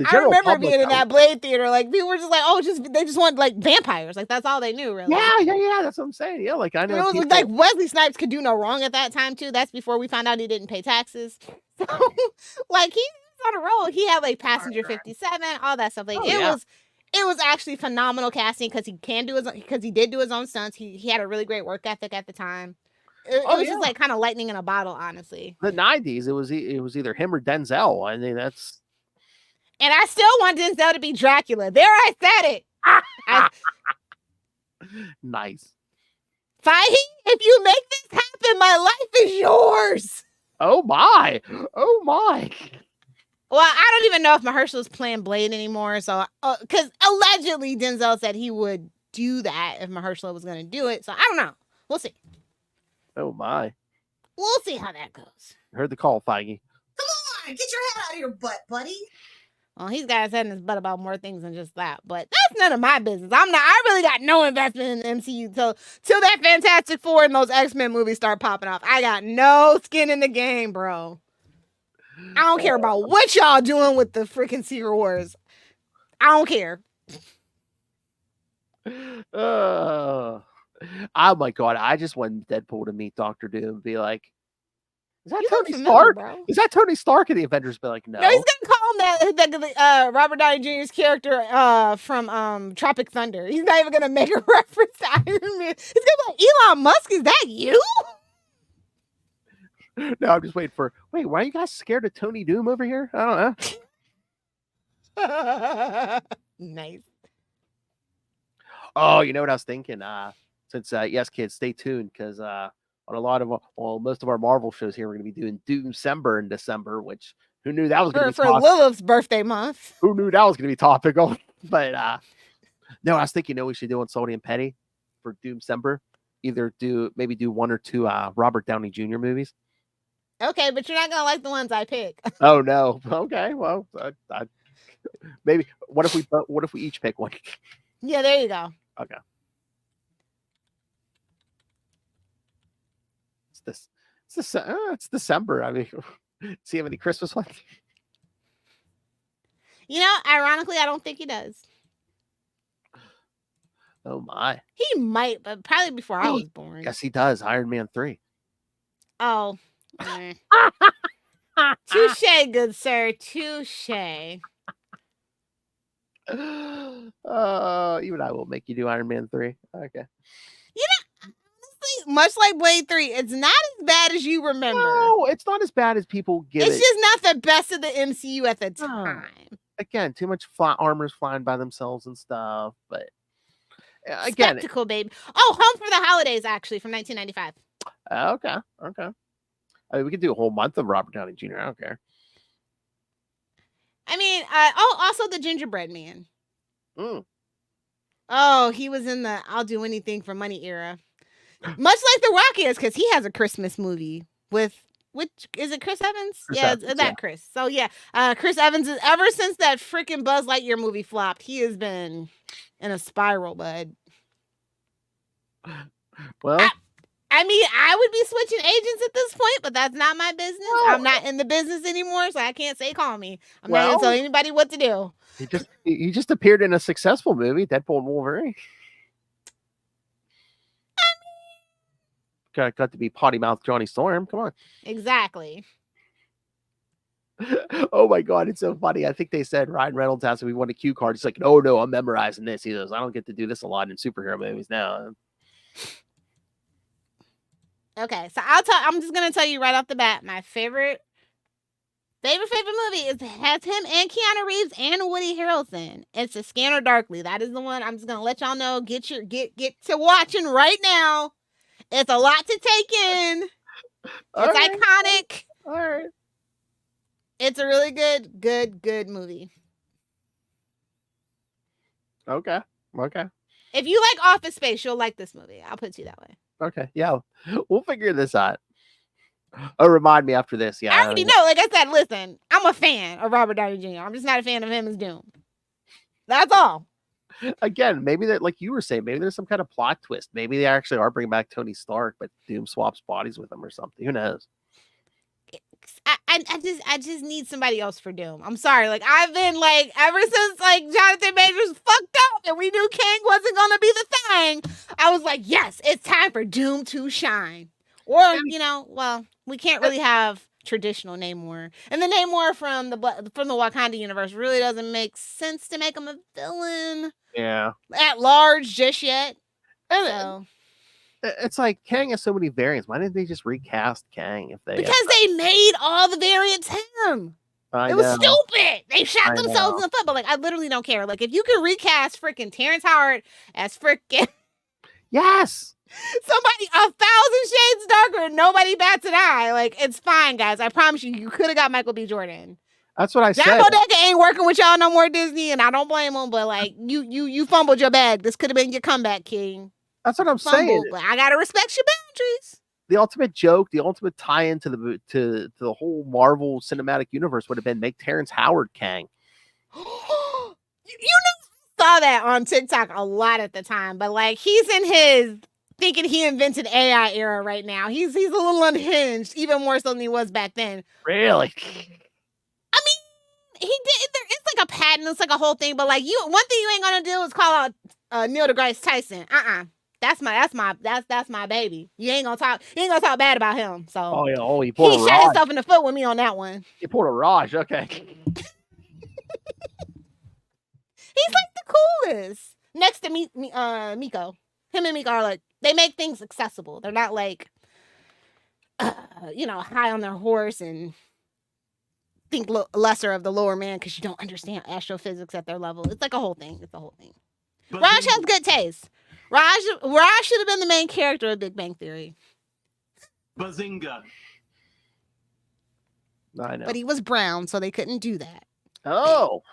I remember being in that Blade theater. Like, people were just like, "Oh, they just want like vampires." Like, that's all they knew, really. Yeah. That's what I'm saying. Yeah, like I know. It was like Wesley Snipes could do no wrong at that time too. That's before we found out he didn't pay taxes. So, like, he's on a roll. He had like Passenger 57, all that stuff. Like, it was actually phenomenal casting because he did do his own stunts. He had a really great work ethic at the time. It was just like kind of lightning in a bottle, honestly. The 90s, it was either him or Denzel. I mean, that's. And I still want Denzel to be Dracula. There, I said it. Nice. Fahey, if you make this happen, my life is yours. Oh my! Well, I don't even know if Mahershala is playing Blade anymore. So, because allegedly Denzel said he would do that if Mahershala was going to do it. So I don't know. We'll see. Oh my! We'll see how that goes. Heard the call, Feige. Come on, get your head out of your butt, buddy. Well, he's got his head in his butt about more things than just that, but that's none of my business. I really got no investment in the MCU till that Fantastic Four and those X-Men movies start popping off. I got no skin in the game, bro. I don't care about what y'all doing with the freaking Secret Wars. I don't care. Oh my god! I just want Deadpool to meet Doctor Doom and be like, "Is that You look Tony familiar, Stark? bro. Is that Tony Stark?" And the Avengers be like, "No." No, he's gonna call him that Robert Downey Jr.'s character from Tropic Thunder. He's not even gonna make a reference to Iron Man. He's gonna be like, Elon Musk, is that you? No, I'm just waiting for. Wait, why are you guys scared of Tony Doom over here? I don't know. Nice. Oh, you know what I was thinking? Since yes, kids, stay tuned because on a lot of most of our Marvel shows here, we're going to be doing Doomcember in December. Which who knew that was going to be for Lilith's birthday month. Who knew that was going to be topical? But no, I was thinking, we should do on Salty and Petty for Doomcember. Either do 1 or 2 Robert Downey Jr. movies. Okay, but you're not gonna like the ones I pick. Oh no. Okay, well, maybe. What if we each pick one? Yeah, there you go. Okay. It's December. I mean, see how many Christmas ones? You know, ironically, I don't think he does. Oh my. He might, but probably before I was born. Yes, he does. Iron Man 3. Oh. Touche, good sir. Touche. Even I will make you do Iron Man 3. Okay. You know, honestly, much like Blade 3, it's not as bad as you remember. No, it's not as bad as people give It's it. just not the best of the MCU at the time. Again, too much armors flying by themselves and stuff. But again, Spectacle, baby. Oh, Home for the Holidays, actually, from 1995. Okay. I mean, we could do a whole month of Robert Downey Jr. I don't care. I mean, also the Gingerbread Man. Mm. Oh, he was in the I'll do anything for money era. Much like The Rock is, because he has a Christmas movie with, which is it Chris Evans? It's that Chris. So yeah, Chris Evans is, ever since that freaking Buzz Lightyear movie flopped, he has been in a spiral, bud. Well, I mean, I would be switching agents at this point, but that's not my business. Well, I'm not in the business anymore, so I can't say call me. I'm not going to tell anybody what to do. he just appeared in a successful movie, Deadpool and Wolverine. Got to be potty mouth Johnny Storm. Come on. Exactly. Oh my god, it's so funny. I think they said Ryan Reynolds has to be one a cue card. He's like, oh no, I'm memorizing this. He goes, I don't get to do this a lot in superhero movies now. Okay, so I'm just gonna tell you right off the bat, my favorite movie has him and Keanu Reeves and Woody Harrelson. It's A Scanner Darkly. That is the one. I'm just gonna let y'all know. Get to watching right now. It's a lot to take in. It's iconic. All right. It's a really good movie. Okay. If you like Office Space, you'll like this movie. I'll put it to you that way. Okay. Yeah. We'll figure this out. Oh, remind me after this. Yeah. I already know. Like I said, listen, I'm a fan of Robert Downey Jr. I'm just not a fan of him as Doom. That's all. Again, maybe that, like you were saying, maybe there's some kind of plot twist. Maybe they actually are bringing back Tony Stark, but Doom swaps bodies with him or something. Who knows? I just need somebody else for Doom. I'm sorry. Like I've been like ever since like Jonathan Majors fucked up and we knew Kang wasn't gonna be the thing. I was like, yes, it's time for Doom to shine. Or well, we can't really have traditional Namor, and the Namor from the Wakanda universe really doesn't make sense to make him a villain. Yeah. At large just yet. And it's like Kang has so many variants. Why didn't they just recast Kang if they? Because they made all the variants him. It was stupid. They shot themselves in the foot. But like, I literally don't care. Like, if you could recast freaking Terrence Howard as freaking yes, somebody 1,000 shades darker and nobody bats an eye. Like, it's fine, guys. I promise you, you could have got Michael B. Jordan. That's what I John said. Boyega ain't working with y'all no more, Disney, and I don't blame him. But like, you fumbled your bag. This could have been your comeback, King. That's what I'm Fumbled, saying. but I gotta respect your boundaries. The ultimate joke, the ultimate tie-in to the whole Marvel Cinematic Universe would have been make Terrence Howard Kang. Saw that on TikTok a lot at the time, but like he's in his thinking he invented AI era right now. He's a little unhinged, even more so than he was back then. Really? I mean, he did. It's like a patent. It's like a whole thing. But like one thing you ain't gonna do is call out Neil deGrasse Tyson. That's my baby. You ain't gonna talk bad about him. So Oh yeah. He pulled a shot Raj. himself in the foot with me on that one. He pulled a Raj. Okay. He's like the coolest. Next to Miko. Him and Miko are like, they make things accessible. They're not like, high on their horse and think lesser of the lower man because you don't understand astrophysics at their level. It's like a whole thing. It's a whole thing. Raj has good taste. Raj should have been the main character of Big Bang Theory. Bazinga. I know. But he was brown, so they couldn't do that. Oh.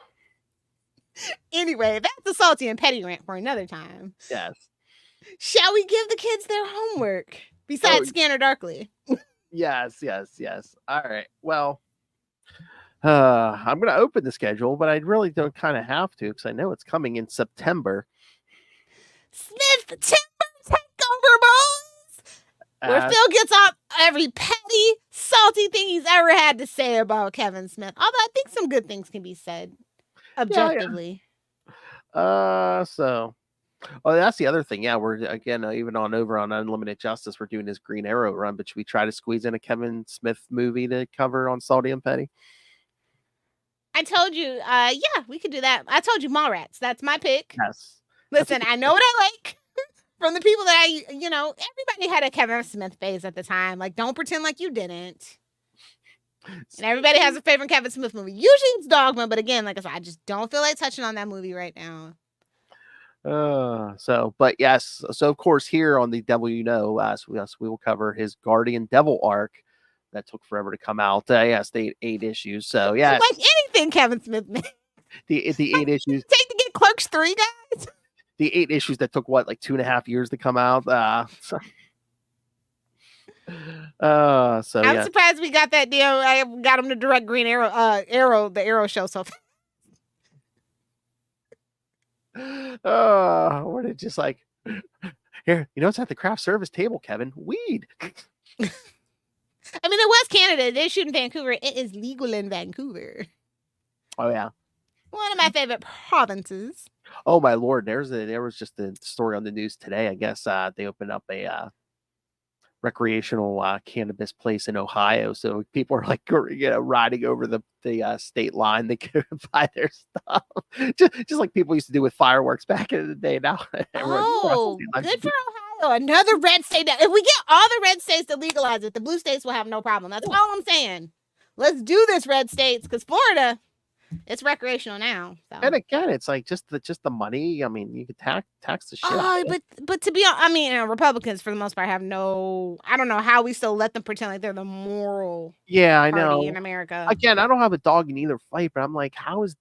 Anyway, that's the salty and petty rant for another time. Yes. Shall we give the kids their homework? Besides Scanner Darkly. Yes. All right. Well, I'm going to open the schedule, but I really don't kind of have to because I know it's coming in September. Smith Timber Takeover, boys! Where Phil gets off every petty, salty thing he's ever had to say about Kevin Smith. Although I think some good things can be said objectively. That's the other thing. Yeah, we're again even over on Unlimited Justice. We're doing this Green Arrow run, but should we try to squeeze in a Kevin Smith movie to cover on Salty and Petty? I told you, we could do that. I told you Mallrats. That's my pick. Yes. Listen, I know what I like from the people that everybody had a Kevin Smith phase at the time. Like, don't pretend like you didn't. And everybody has a favorite Kevin Smith movie. Usually it's Dogma, but again, like I said, I just don't feel like touching on that movie right now. But yes, so of course here on the Devil we will cover his Guardian Devil arc that took forever to come out. The 8 issues. So yes, like anything Kevin Smith made. The 8 issues take to get Clerks 3, guys. The 8 issues that took like 2.5 years to come out. I'm surprised we got that deal. I got him to direct Green Arrow, the Arrow show. So, what it just like here? It's at the craft service table, Kevin. Weed. I mean, it was Canada. They shoot in Vancouver. It is legal in Vancouver. Oh yeah, one of my favorite provinces. Oh my lord! There was just a story on the news today. I guess they opened up a recreational cannabis place in Ohio, so people are like riding over the state line. They can buy their stuff, just like people used to do with fireworks back in the day. Now, good for Ohio, another red state. If we get all the red states to legalize it, the blue states will have no problem. That's all I'm saying. Let's do this, red states, because Florida, it's recreational now. So. And again, it's like just the money. I mean, you could tax the shit. But to be honest, Republicans for the most part have no. I don't know how we still let them pretend like they're the moral. Yeah, I know. In America, again, I don't have a dog in either fight, but I'm like, how is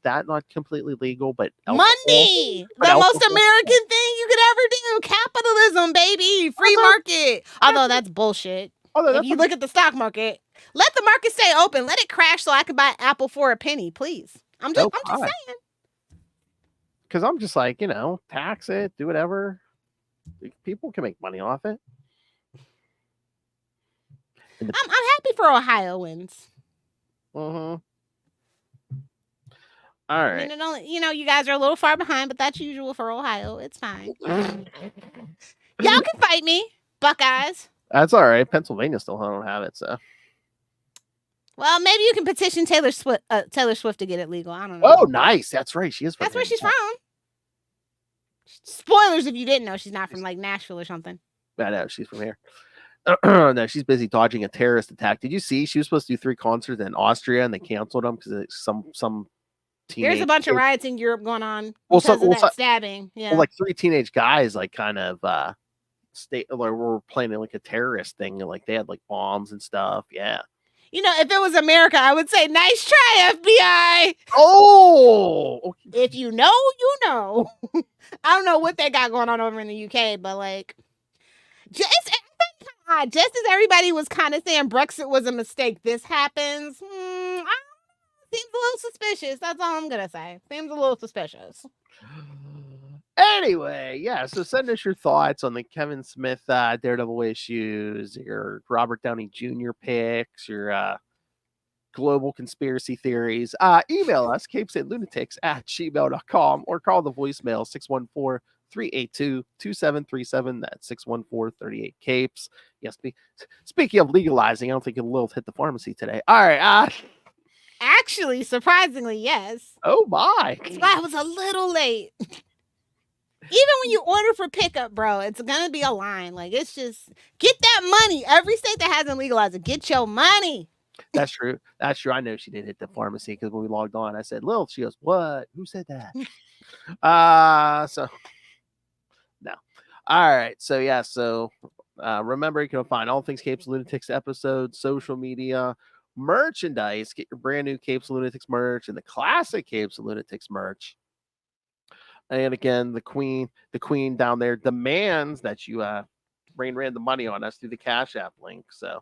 that not completely legal? But money, the most American thing you could ever do. Capitalism, baby, free market. Although that's bullshit. If you look at the stock market. Let the market stay open. Let it crash so I can buy Apple for a penny, please. I'm just saying. Because I'm just like, tax it, do whatever. People can make money off it. I'm happy for Ohioans. All right. And it only, you guys are a little far behind, but that's usual for Ohio. It's fine. Y'all can fight me, Buckeyes. That's all right. Pennsylvania still don't have it, so. Well, maybe you can petition Taylor Swift to get it legal. I don't know. Oh, nice. That's right. She is. That's where she's from. Spoilers if you didn't know, she's not from like Nashville or something. I know she's from here. No, she's busy dodging a terrorist attack. Did you see she was supposed to do 3 concerts in Austria and they canceled them because some teenage. There's a bunch of riots in Europe going on because of that stabbing. Yeah, like 3 teenage guys like kind of were planning like a terrorist thing. Like they had like bombs and stuff. Yeah. You know, if it was America, I would say, nice try, FBI. Oh, okay. If you know, you know. I don't know what they got going on over in the UK, but like, just as everybody was kind of saying Brexit was a mistake, this happens. Seems a little suspicious. That's all I'm gonna say. Seems a little suspicious. Anyway, yeah. So send us your thoughts on the Kevin Smith Daredevil issues, your Robert Downey Jr. picks, your global conspiracy theories. Email us, CapesandLunatics@gmail.com, or call the voicemail 614-382-2737. That's 614-38-CAPES. Yes, speaking of legalizing, I don't think Lilith hit the pharmacy today. All right. Actually, surprisingly, yes. Oh my. I was a little late. Even when you order for pickup, bro, it's gonna be a line. Like, it's just get that money. Every state that hasn't legalized it, get your money. That's true. That's true. I know she did hit the pharmacy because when we logged on, I said, Lil, she goes, what? Who said that? So no. All right. So yeah. So remember, you can find all things Capes Lunatics episodes, social media, merchandise. Get your brand new Capes Lunatics merch and the classic Capes Lunatics merch. And again, the queen down there demands that you rain the money on us through the Cash App link. So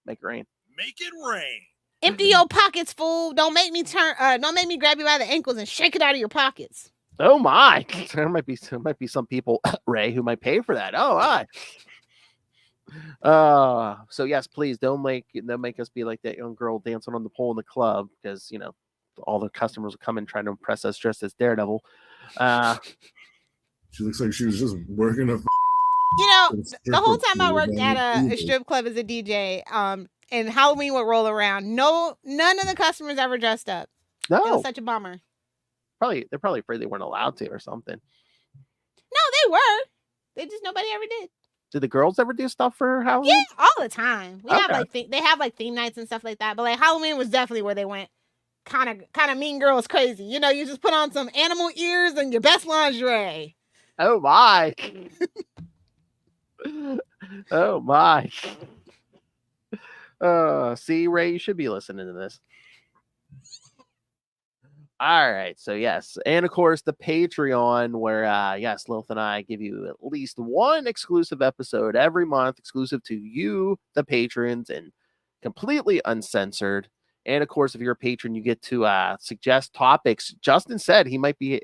make it rain. Make it rain. Empty your pockets, fool. Don't make me grab you by the ankles and shake it out of your pockets. Oh my! There might be some people, Ray, who might pay for that. Oh my! So yes, please don't make us be like that young girl dancing on the pole in the club, because all the customers will come in trying to impress us dressed as Daredevil. She looks like she was just working a. The whole time I worked at a strip club as a DJ, and Halloween would roll around. None of the customers ever dressed up. No, it was such a bummer. They're probably afraid they weren't allowed to or something. No, they were. Nobody ever did. Did the girls ever do stuff for Halloween? Yeah, all the time. They have like theme nights and stuff like that. But like Halloween was definitely where they went kind of Mean Girls crazy. You just put on some animal ears and your best lingerie. Oh my. Oh my. See, Ray, you should be listening to this. All right, so yes, and of course the Patreon, where yes, Lilith and I give you at least one exclusive episode every month, exclusive to you, the patrons, and completely uncensored. And of course, if you're a patron, you get to suggest topics. Justin said he might be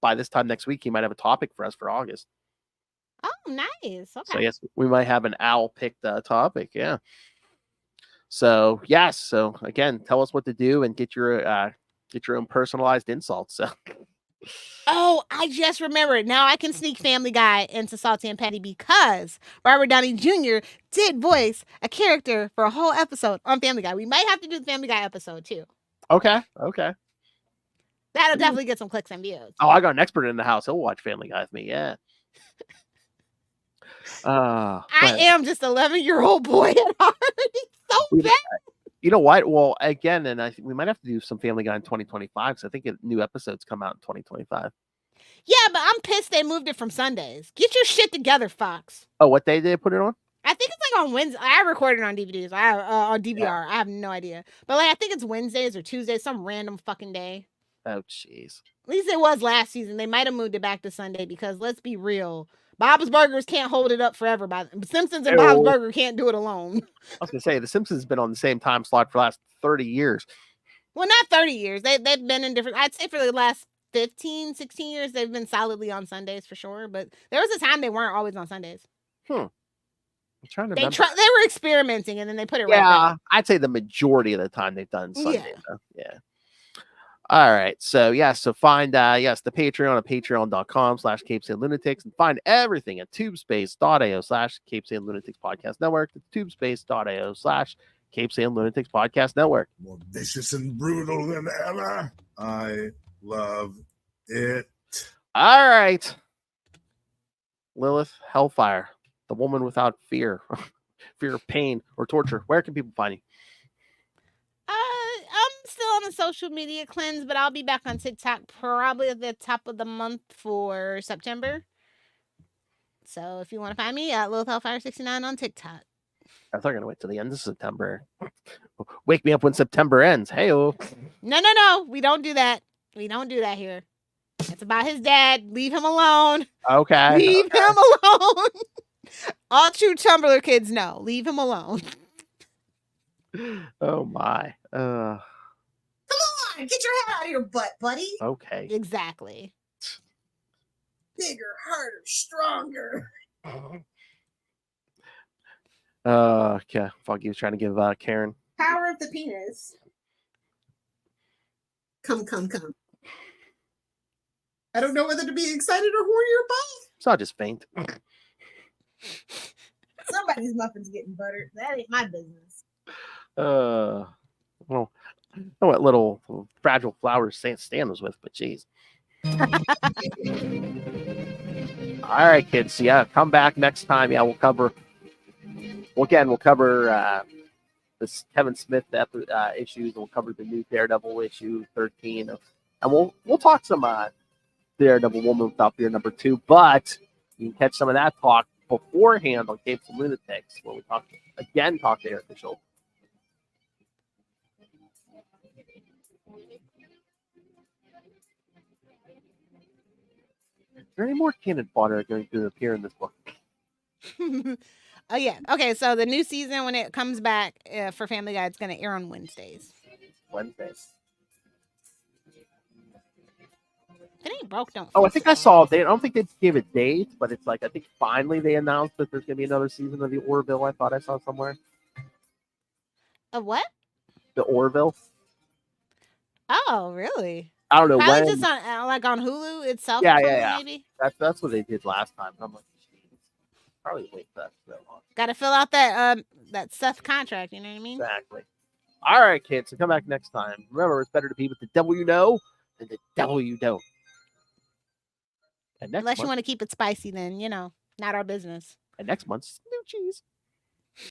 by this time next week, he might have a topic for us for August. Oh, nice. Okay. So yes, we might have an owl pick the topic. Yeah. So yes. So again, tell us what to do and get your own personalized insults. So. Oh, I just remembered. Now I can sneak Family Guy into Salty and Petty because Robert Downey Jr. did voice a character for a whole episode on Family Guy. We might have to do the Family Guy episode too. Okay. That'll definitely get some clicks and views. Oh, I got an expert in the house. He'll watch Family Guy with me. Yeah. I am just 11-year-old boy at heart. So bad. You know what? Well, again, and I think we might have to do some Family Guy in 2025 because I think new episodes come out in 2025. Yeah, but I'm pissed they moved it from Sundays. Get your shit together, Fox. Oh, what day did they put it on? I think it's like on Wednesday. I recorded it on DVDs. I have on DVR. Yeah. I have no idea. But like I think it's Wednesdays or Tuesdays, some random fucking day. Oh, jeez. At least it was last season. They might have moved it back to Sunday because let's be real. Bob's Burgers can't hold it up forever. Simpsons and Bob's Burger can't do it alone. I was going to say, The Simpsons has been on the same time slot for the last 30 years. Well, not 30 years. They've been in different, I'd say for the last 15, 16 years, they've been solidly on Sundays for sure. But there was a time they weren't always on Sundays. I'm trying to remember. They were experimenting and then they put it right back. Yeah, I'd say the majority of the time they've done Sunday. Yeah. All right. So, so find, the Patreon at patreon.com/CapesandLunatics and find everything at tubespace.io/CapesandLunatics Podcast Network. It's tubespace.io/CapesandLunatics Podcast Network. More vicious and brutal than ever. I love it. All right. Lilith Hellfire, the woman without fear, fear of pain or torture. Where can people find you? I'm still on a social media cleanse, but I'll be back on TikTok probably at the top of the month for September. So if you want to find me at Lilith Hellfire 69 on TikTok. I thought they were gonna wait till the end of September. Wake me up when September ends. Hey-o. No. We don't do that. We don't do that here. It's about his dad. Leave him alone. Okay. Leave him alone. All true Tumblr kids know. Leave him alone. Oh my. Come on, get your head out of your butt, buddy. Okay. Exactly. Bigger, harder, stronger. Okay. Foggy was trying to give Karen. Power of the penis. Come. I don't know whether to be excited or horny or both. So I'll just faint. Somebody's muffin's getting buttered. That ain't my business. Well, I don't know what little fragile flowers Stan was with, but geez. All right, kids. Yeah, come back next time. Yeah, we'll cover this Kevin Smith issues. We'll cover the new Daredevil issue 13, and we'll talk some Daredevil Woman Without Fear #2. But you can catch some of that talk beforehand on Capes and Lunatics, where we talk to Eric Official. Is there any more cannon fodder going to appear in this book? Oh yeah. Okay, so the new season, when it comes back for Family Guy, it's going to air on Wednesdays. Wednesdays. If it ain't broke, don't. Oh, I fix think it. I saw. I don't think they gave a date, but it's like I think finally they announced that there's going to be another season of the Orville. I thought I saw somewhere. Of what? The Orville. Oh, really? I don't know Probably when. just on like on Hulu itself. Yeah, or something, yeah. Maybe. That's what they did last time. I'm like, geez, probably wait for that so long. Got to fill out that Seth contract. You know what I mean? Exactly. All right, kids. So come back next time. Remember, it's better to be with the devil you know than the devil you don't. And Unless you want to keep it spicy, then not our business. And next month's new cheese.